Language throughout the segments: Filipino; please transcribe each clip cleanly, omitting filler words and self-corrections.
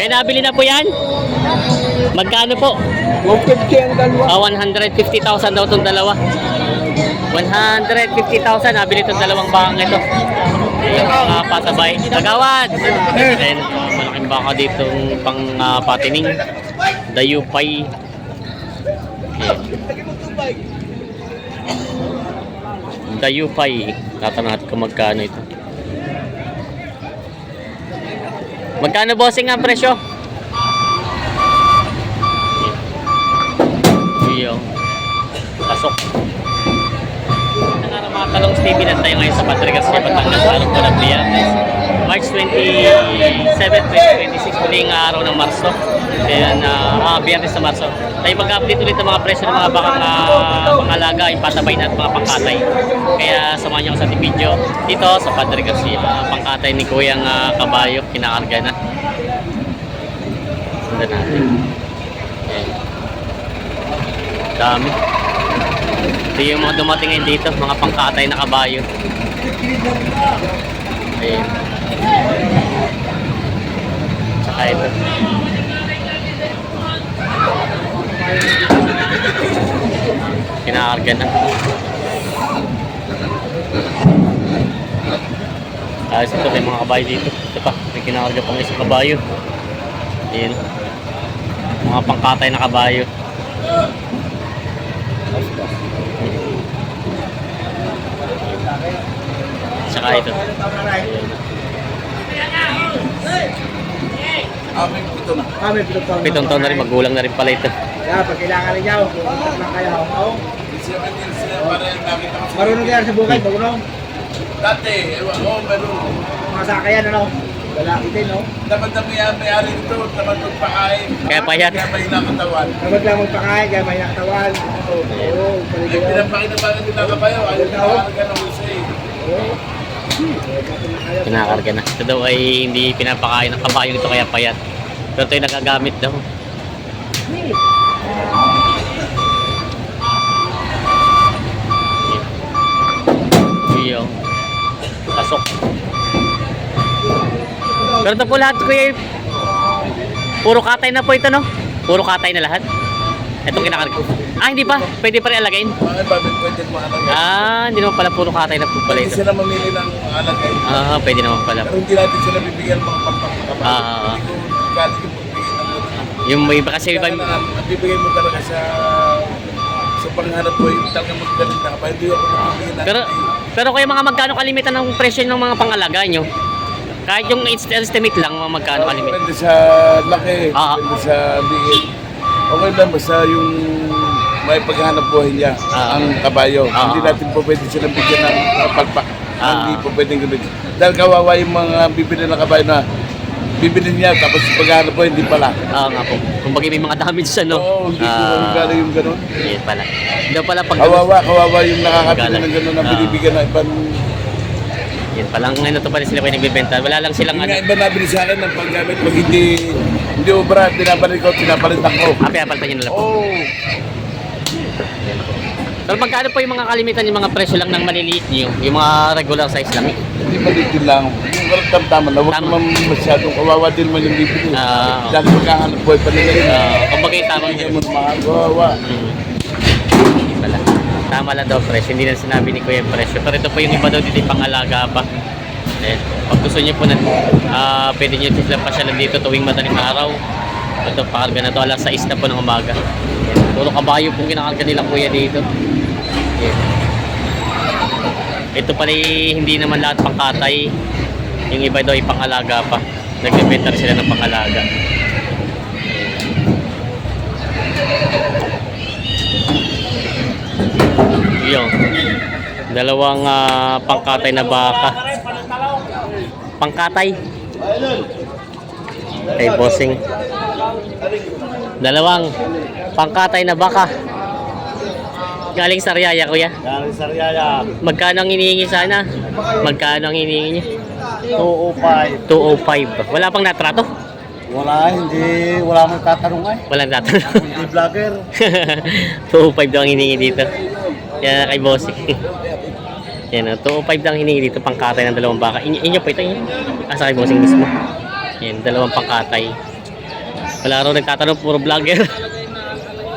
Ay, nabili na po yan? Magkano po? 150 ang dalawa. 150,000 daw itong dalawa. 150,000 nabili itong dalawang bakang ito. Ayun, mga pasabay. Kagawad! Ayun, malaking baka dito pang patining. Dayupay. Ayun. Dayupay. Tatanungin ko magkano ito. Magkano bossing ang presyo? Iyo. Pasok. Ang mga talong Stevie na tayo ngayon sa Patrick Garcia, Batangas, araw po ng Biyernes, March 27, 2026, huling araw ng Marso. Ayan, Biyernes sa Marso. Tayo mag-update ulit ng mga presyo ng mga bakang pangalaga, yung patabay na at mga pangkatay. Kaya samahan niyo ako sa ating video dito sa Patrick Garcia, pangkatay ni Kuyang Kabayo, kinakarga na. Sundan natin. Ayan. Dami. Ito yung mga dumating ngayon dito, mga pangkatay na kabayo. Ayan. Tsaka ito. Kinakarga na. Ayos ito, may mga kabayo dito. Ito pa, may kinakarga pang isang kabayo. Ayan. Mga pangkatay na kabayo. Saka ito. Pitong taon na rin, magulang na rin pala ito. Yeah, pag kailangan niya, pumunta lang kayo. Marunong yan sa bukay, marunong. Dati, meron. Mga sakayan, ano? Lalaki din, no? Dapat na may-ari nito, dapat magpakain. Kaya payat. Kaya may nakatawan. Dapat lang magpakain, kaya may nakatawan. Oo, Eh, pinapakin na bakit pinakabayo. Ayaw na nakakarga ng usay. Kinakarga na. Ito daw ay hindi pinapakain ng kabayo ito kaya payat. Pero ito ay nagagamit daw. Iyo. Pasok. Pero ito po lahat kuya, puro katay na po ito, no? Puro katay na lahat. Itong kinakarga. Ah, hindi pa? Pwede pa rin alagayin? Mga babit pwede maalagay. Ah, hindi naman pala puro katay na po pala Pwede ito. sila mamili ng alagay. Ah, pwede naman pala. Pero hindi natin sila bibigyan mga pagpapakabayo. Hindi ko galing yung pagbigyan ng gano'n. Yung may iba kasi iba. Bibigay mo talaga sa panghanap ko yung talagang magdaling na kabayo. Hindi ako nabibigyan natin. Pero kaya mga magkano kalimitan ng presyo ng mga pangalaga nyo? Kahit yung estimate lang, mga magkano kalimit? Depende sa laki, depende sa liit. Okay lang, basta yung may paghanap buhay niya, ang kabayo. Hindi natin po pwede silang bigyan ng palpak. Hindi po pwedeng gamitin. Dahil kawawa yung mga bibili ng kabayo na bibili niya, tapos paghanap buhay, hindi pala. Oo nga po. Kung bagay may mga damage siya, no? Oo, hindi po galing yung gano'n. Yan pala. Hindi pala pag... Kawawa yung nakakabili ng gano'n na binibigyan ng ibang... Yan palang ano to pala sila kayo nagbibenta. Wala lang silang Yung ano. iba nabili sa akin ng paggamit, pag hindi obra, pinapalit ko. Ah, pinapalitan nyo na lang po. Oo. Pero magkano po yung mga kalimitan yung mga presyo lang ng maliliit nyo? Yung mga regular size lang? Hindi maliit din lang. Yung karamdaman na huwag naman masyadong kawawa din man yung bibili. Dahil magkahanap buhay pa nila yun. Kung bagay tamang Hindi mo mga kawawa. Hindi pala. Tama lang daw presyo. Hindi na sinabi ni Kuya yung presyo. Pero ito po yung iba daw dito yung pangalaga pa. Ayan. Pag gusto nyo po na pwede nyo sila pasyalan dito tuwing madaling araw. Ito pakarga na to. Alas 6 na po ng umaga. Ayan. Puro kabayo pong kinakarga nila Kuya dito. Ayan. Ito pala hindi naman lahat pangkatay. Yung iba daw ay pangalaga pa. Nagbebenta rin sila ng pangalaga. Yung dalawang pangkatay na baka. Pangkatay. Kay bossing. Dalawang pangkatay na baka. Galing sa Riyaya, kuya. Galing sa Riyaya. Magkano ang hinihingi sana? Magkano ang hinihingi niyo? 205. 205. Wala pang natrato? Wala mong tatanong ay. Walang natrato. Hindi vlogger. 205 daw ang hinihingi dito. Yan kay bossing. Yan, 205 lang hinihingi dito pangkatay ng dalawang baka. Inyo po ito, inyo. Asa kay bossing mismo. Yan, dalawang pangkatay. Wala raw nagtatanong, puro vlogger.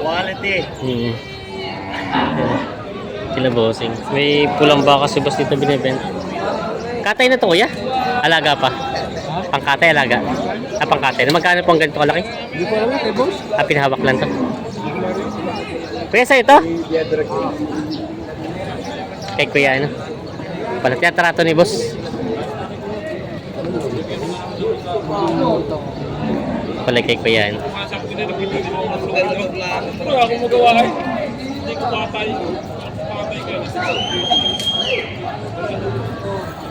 Quality. Hmm. Sila bossing. May pulang baka si boss dito binibenta. Katay na to kuya? Alaga pa? Pangkatay, alaga? Ah, pangkatay. Magkano po ang ganito kalaki? Hindi ko alam kay boss. Ah, pinahawak lang to. Kuya, sa'yo to? Kay kuya, ano? Pala tiyatarato ni boss. Pala kay kuya, ano? Wala akong magawa eh. Hindi ko patay.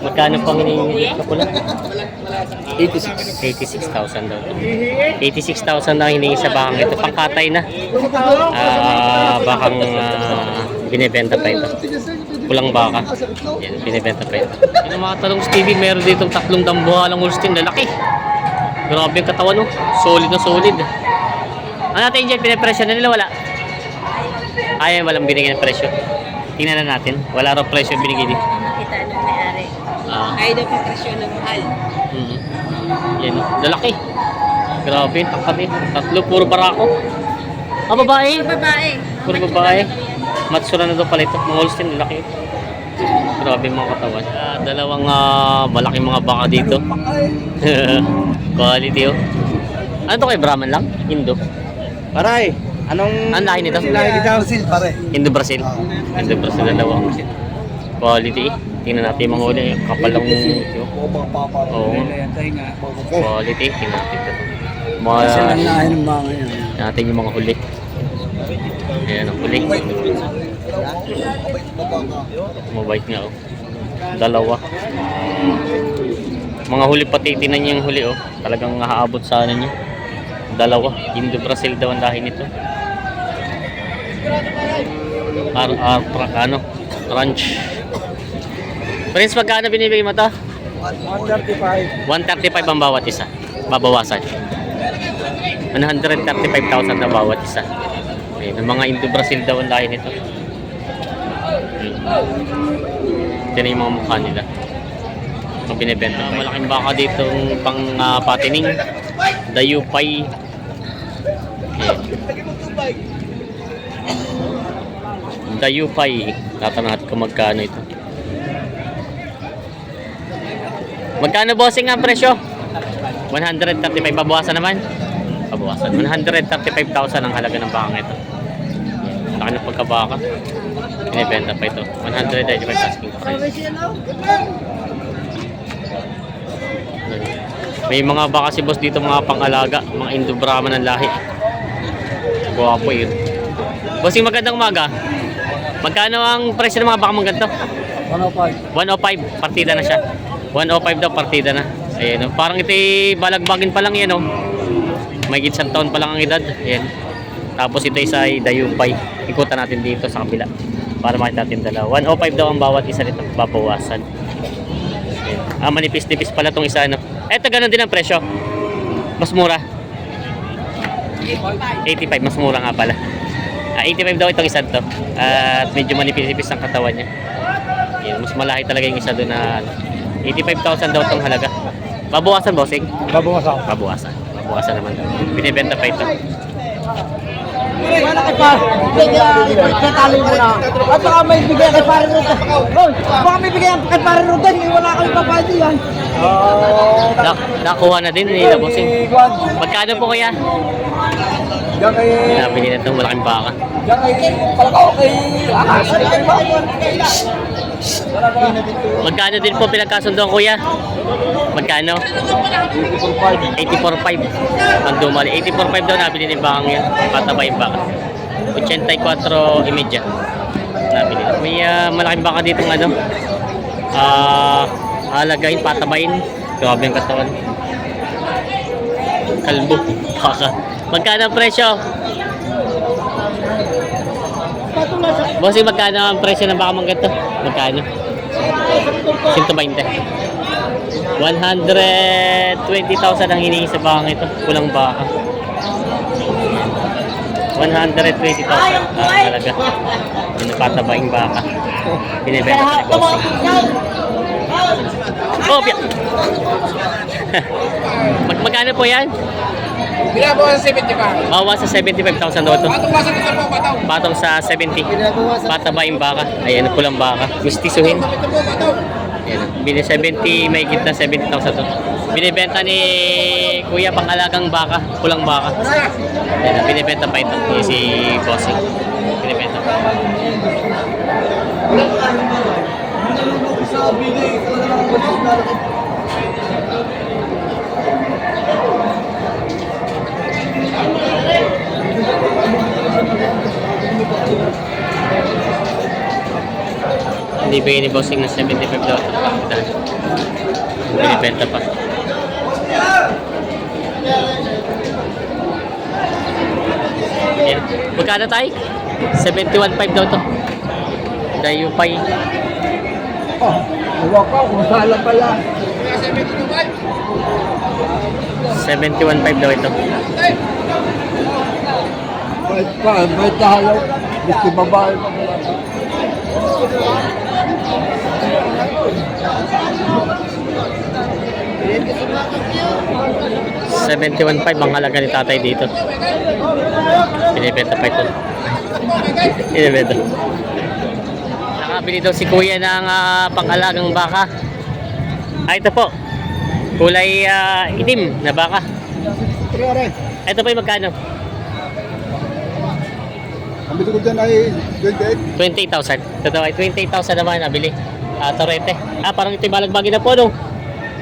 Magkano pang hinihingi ko pula? 86. 86,000 daw. 86,000 na hinihingi sa bakang ito. Pangkatay na. Bakang binibenta pa ito. Pulang baka. Yan, binibenta pa ito. Yung mga talong Stevie, meron dito 3 dambuhalang Holstein. Lalaki. Grabe yung katawan, no? Solid na solid. Ano natin dyan? Pinapresyo na nila? Wala. Ay, walang binigyan ng presyo. Tingnan na natin. Wala raw presyo binigyan din. Nakita nung may-ari. Ay daw pa presyo ng mahal. Yan, lalaki. Grabe, takpat eh. 3, puro barako. Ah, babae. Babae. Puro babae. Matsura na daw pala ito. Mga Holstein, lalaki. Grabe mga katawan. Dalawang malaking mga baka dito. Quality oh. Ano to kay Brahman lang? Indo. Paray, anong Ang lahi nito? lahi nito? Brazil, pare. Indo Brazil. Indo Brazil dalawa. Quality eh. Tingnan natin yung mga huli. Kapal lang ito. Oo. Quality. Tingnan natin ito. Lahi ng mga yan. Tingnan natin yung mga huli. Ayan ang huli. Mabait nga oh. Dalawa. Mga huli pati tinan niya yung huli oh. Talagang haabot sa ano niya. Dalawa. Indo Brazil daw ang lahi nito. Ranch. Prince, magkano binibigay mo to? 135. 135 ang bawat isa. Babawasan. 135,000 na bawat isa. Ayun, ang mga Indo Brazil daw ang lahi nito. Ito na yung mga mukha nila. Ang binibenta. Malaking baka dito pang patining. Dayupay. Dayupay. Tatanungin ko magkano ito. Magkano bossing ang presyo? 135. Babawasan naman? Babawasan. 135,000 ang halaga ng bakang ito. Laki ng pagkabaka. Binibenta pa ito. 135 asking price. May mga baka si boss dito, mga pang-alaga. Mga Indo Brahman ng lahi. Guwapo yun. Bossing, magandang umaga. Magkano ang presyo ng mga baka mong ganito? 105. 105. Partida na siya. 105 daw, partida na. Ayan, oh. Parang ito balagbagin pa lang yan, oh. May isang taon pa lang ang edad. Ayan. Tapos ito isa ay dayupay. Ikutan natin dito sa kabila para makita natin dalawa. 105 daw ang bawat isa nito. Babawasan. Ayan. Manipis-nipis pala itong isa, no? Eto, ganun din ang presyo. Mas mura. 85. Mas mura nga pala. 85 daw itong isa to. At medyo manipis-nipis ang katawan niya. Ayan. Mas malahi talaga yung isa doon na 85,000 daw itong halaga. Babawasan, bossing? Babawasan. Babawasan. Babawasan naman daw. Binibenta pa ito. Wala kay pa. Katali mo na. At baka may bigay kay pare Rudan. Hoy, baka may bigay kay pare Rudan. Wala kang papayad yan. Nakuha na din nila, bossing. Magkano po kaya? Diyan kay... Nabili na itong malaking baka. Diyan kay... Palakaw kay... Magkano din po pinagkasundo, kuya? Magkano? 84.5. Ang dumali. 84.5 daw nabili ni bakang yan. Pataba yung baka. 84.5. Nabili. May malaking baka dito ng ano. Alagayin, patabayin. Grabe yung katawan. Kalbo. Baka. Magkano ang presyo? Bossing, magkano ang presyo ng baka mong ganito? Magkano? 120. 120,000 ang hinihingi sa bakang ito. Kulang baka. 120,000 talaga. Yung napatabaing baka. Binibenta pa ni bossing. Oh, magkano po yan? Binabawa sa 75. Bawa sa 75,000 daw ito. Patong basa ito po, patong. Patong sa 70. Pataba yung baka. Ayan, pulang baka. Mistisuhin. Ito po, patong. Ayan. Bili 70, may gitna 70,000 to. Binibenta ni Kuya pang-alagang baka, pulang baka. Ayan, binibenta pa ito. Yung si Bossing. Binibenta. Hindi bigay ni Bossing ng 75 daw. Binibenta pa. Ayan. Magkano tayo? 71.5 daw to. Dayo pa eh. Oh, huwag ka, kung sala pala. 71.5 daw ito. May tahalaw. Gusto babae pa pala. 71.5 ang halaga ni tatay dito. Binibenta pa ito. Binibenta. Nakabili daw si kuya ng pang-alagang baka. Ito po. Kulay itim na baka. Ito po yung magkano? Ang bito ko dyan ay 28. 28,000. Ito daw ay 28,000 naman nabili. Torrente. Parang ito yung balagbagi na po no?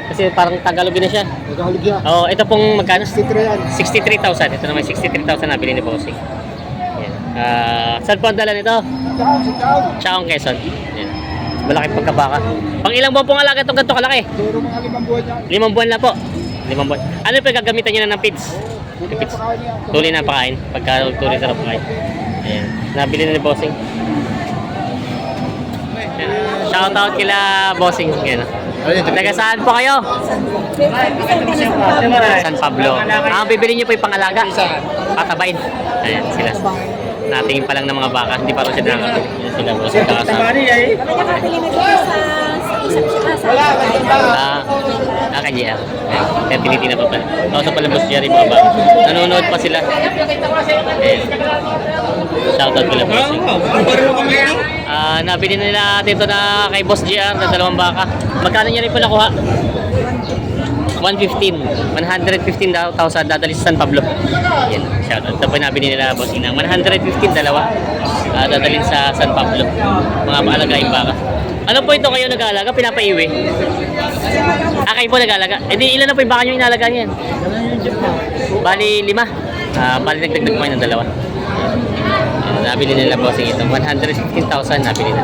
Kasi parang Tagalogin na siya. Nagkahalog niya. Oh, ito pong magkano? 63 yan. 63,000. Ito naman 63,000 nabili ni Bossing. Yan. Saan po ang dala nito? Chaong Quezon. Yan. Malaki pagkabaka. Pang ilang buwan pong alaga itong ganito kalaki? Pero mga 5 buwan niya. 5 buwan na po. 5 buwan. Ano po yung gagamitan nyo na ng feeds? Yung feeds. Tuloy na pakain. Pagka tuloy na pakain. Ayan. Nabili na ni Bossing. Shoutout kila Bossing. Yan. Taga saan po kayo? San Pablo. Bibili nyo po yung pangalaga. Patabain. Ayan sila. Natingin pa lang ng mga baka. Hindi pa rin sila nakakabili. Ayan sila Bossing. Kay JR. Kaya tinitina pa pala. Kausap pala Boss Jerry mga baka. Nanonood pa sila. Ayan. Shoutout pala Bossing. Nabili nila dito na kay Boss JR na 2 baka. Magkano niya rin po nakuha? 115,000 dadali sa San Pablo. Yan, shoutout. Ito po nabili nila Boss Inang. 115 dalawa. Dadalhin sa San Pablo. Mga maalagaing baka. Ano po ito kayo nag-aalaga? Pinapaiwi? Kayo po nag-aalaga? E di ilan na po yung baka nyo inalaga niyan? Bali 5. Bali nagdagdag po ng 2. Nabili nila Bossing ito. 115,000 nabili na.